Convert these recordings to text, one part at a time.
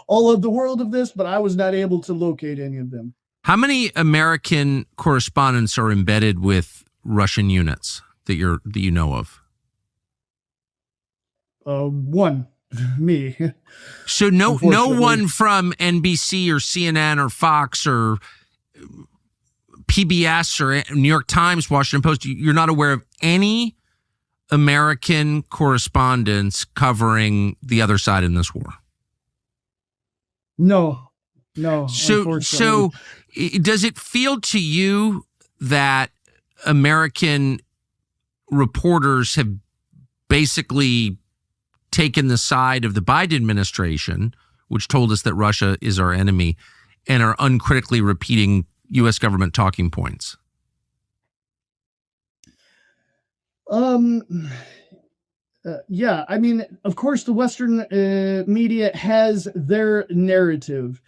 all of the world of this, but I was not able to locate any of them. How many American correspondents are embedded with Russian units that you know of? One, me. So no one from NBC or CNN or Fox or PBS or New York Times, Washington Post. You're not aware of any American correspondents covering the other side in this war? No. So does it feel to you that American reporters have basically taken the side of the Biden administration, which told us that Russia is our enemy, and are uncritically repeating U.S. government talking points? Yeah, I mean, of course, the Western media has their narrative.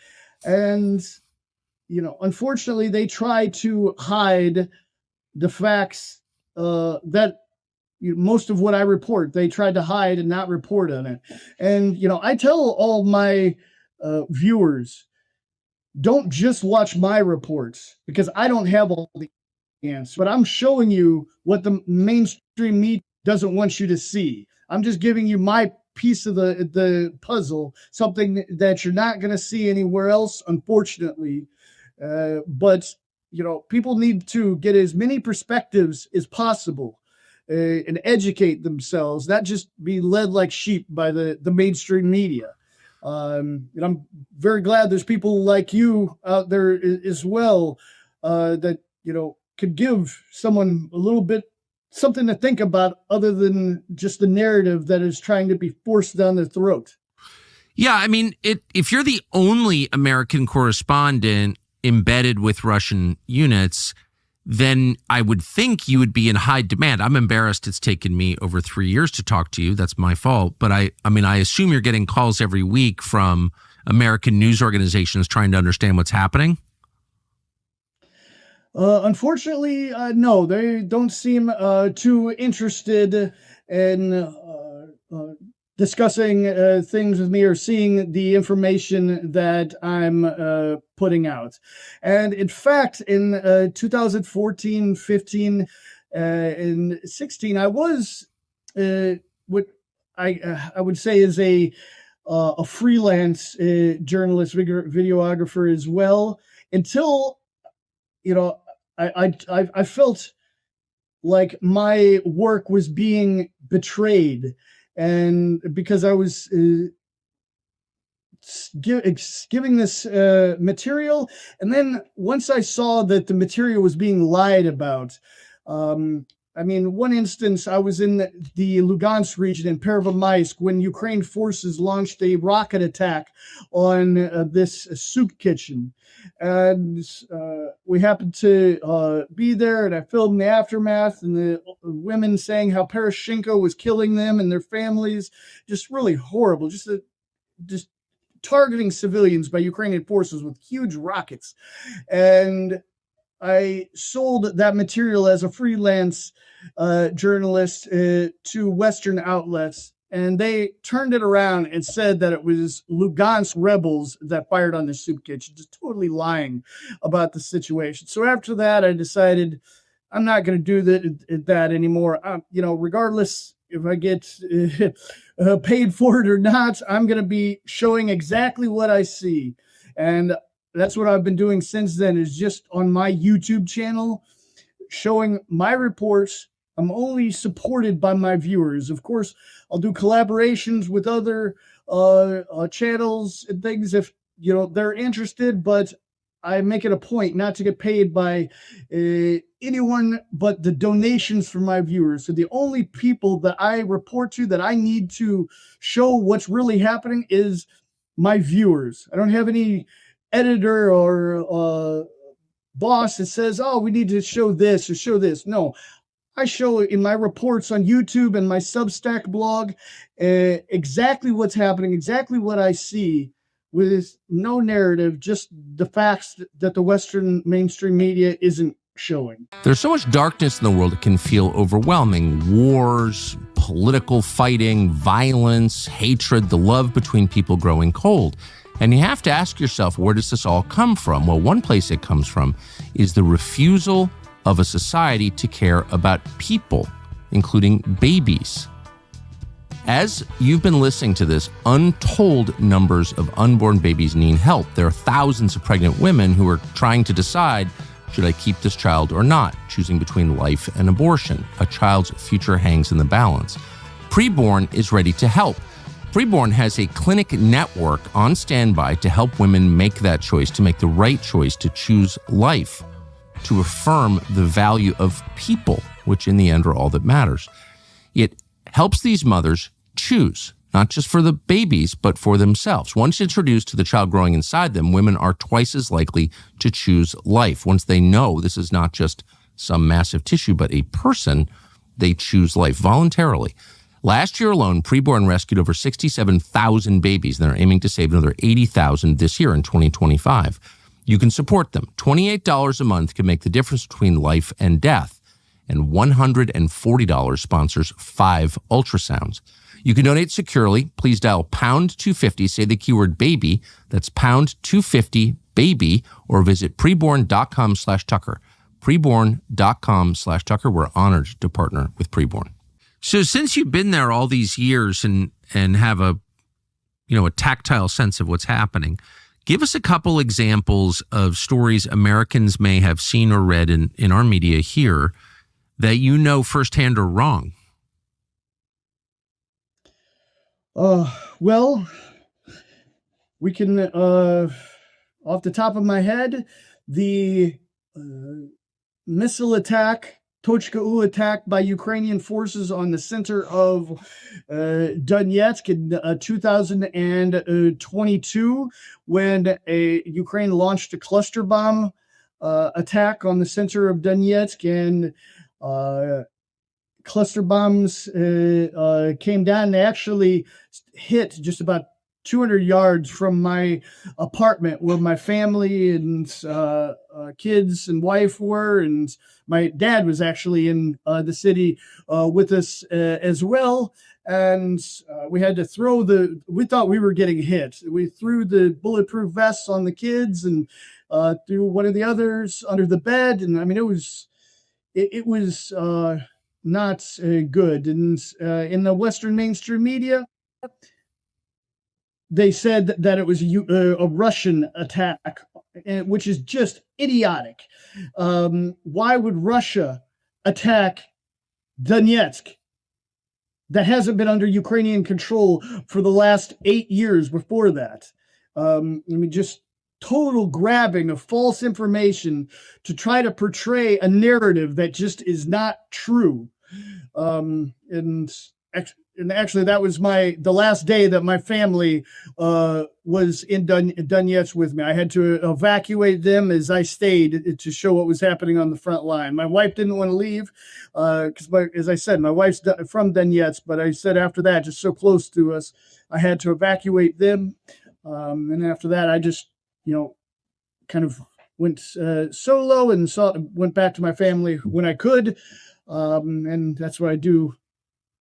And, unfortunately, they try to hide the facts that most of what I report, they tried to hide and not report on it. And, I tell all my viewers, don't just watch my reports, because I don't have all the answers, but I'm showing you what the mainstream media doesn't want you to see. I'm just giving you my piece of the puzzle, something that you're not going to see anywhere else, unfortunately. But, people need to get as many perspectives as possible and educate themselves, not just be led like sheep by the mainstream media. And I'm very glad there's people like you out there as well that, could give someone a little bit something to think about other than just the narrative that is trying to be forced down their throat. Yeah, I mean, if you're the only American correspondent embedded with Russian units, then I would think you would be in high demand. I'm embarrassed it's taken me over 3 years to talk to you. That's my fault. But I assume you're getting calls every week from American news organizations trying to understand what's happening. Unfortunately, no, they don't seem too interested in discussing things with me or seeing the information that I'm putting out. And in fact, in 2014, 15, and 16, I was what I would say is a freelance journalist, videographer as well, until I felt like my work was being betrayed, and because I was giving this material, and then once I saw that the material was being lied about, one instance, I was in the Lugansk region in Pervomaisk when Ukraine forces launched a rocket attack on this soup kitchen. And we happened to be there, and I filmed the aftermath and the women saying how Poroshenko was killing them and their families. Just really horrible, just targeting civilians by Ukrainian forces with huge rockets. And I sold that material as a freelance journalist to Western outlets, and they turned it around and said that it was Lugansk rebels that fired on the soup kitchen, just totally lying about the situation. So after that, I decided I'm not going to do that anymore. Regardless if I get paid for it or not, I'm going to be showing exactly what I see. And that's what I've been doing since then, is just on my YouTube channel, showing my reports. I'm only supported by my viewers. Of course, I'll do collaborations with other channels and things if they're interested, but I make it a point not to get paid by anyone but the donations from my viewers. So the only people that I report to, that I need to show what's really happening, is my viewers. I don't have any editor or boss that says, oh, we need to show this or show this. No, I show in my reports on YouTube and my Substack blog exactly what's happening, exactly what I see, with no narrative, just the facts that the Western mainstream media isn't showing. There's so much darkness in the world it can feel overwhelming. Wars, political fighting, violence, hatred, the love between people growing cold. And you have to ask yourself, where does this all come from? Well, one place it comes from is the refusal of a society to care about people, including babies. As you've been listening to this, untold numbers of unborn babies need help. There are thousands of pregnant women who are trying to decide, should I keep this child or not, choosing between life and abortion. A child's future hangs in the balance. Preborn is ready to help. Preborn has a clinic network on standby to help women make that choice, to make the right choice, to choose life, to affirm the value of people, which in the end are all that matters. It helps these mothers choose, not just for the babies, but for themselves. Once introduced to the child growing inside them, women are twice as likely to choose life. Once they know this is not just some massive tissue, but a person, they choose life voluntarily. Last year alone, Preborn rescued over 67,000 babies, and they're aiming to save another 80,000 this year in 2025. You can support them. $28 a month can make the difference between life and death, and $140 sponsors 5 ultrasounds. You can donate securely. Please dial pound 250, say the keyword baby. That's pound 250 baby, or visit preborn.com/Tucker. Preborn.com/Tucker. We're honored to partner with Preborn. So since you've been there all these years and have a tactile sense of what's happening, give us a couple examples of stories Americans may have seen or read in our media here that you know firsthand are wrong. Well, we can, off the top of my head, the missile attack, Tochka-U attack by Ukrainian forces on the center of Donetsk in 2022, when Ukraine launched a cluster bomb attack on the center of Donetsk, and cluster bombs came down. They actually hit just about 200 yards from my apartment where my family and kids and wife were, and my dad was actually in the city with us as well. And we had to we thought we were getting hit. We threw the bulletproof vests on the kids and threw one of the others under the bed. And I mean, it was not good. And in the Western mainstream media, they said that it was a Russian attack, which is just idiotic. Why would Russia attack Donetsk that hasn't been under Ukrainian control for the last 8 years before that? I mean, just total grabbing of false information to try to portray a narrative that just is not true. And actually, that was the last day that my family was in Donetsk with me. I had to evacuate them as I stayed to show what was happening on the front line. My wife didn't want to leave because, as I said, my wife's from Donetsk, but I said after that, just so close to us, I had to evacuate them. And after that, I just, kind of went solo and went back to my family when I could. And that's what I do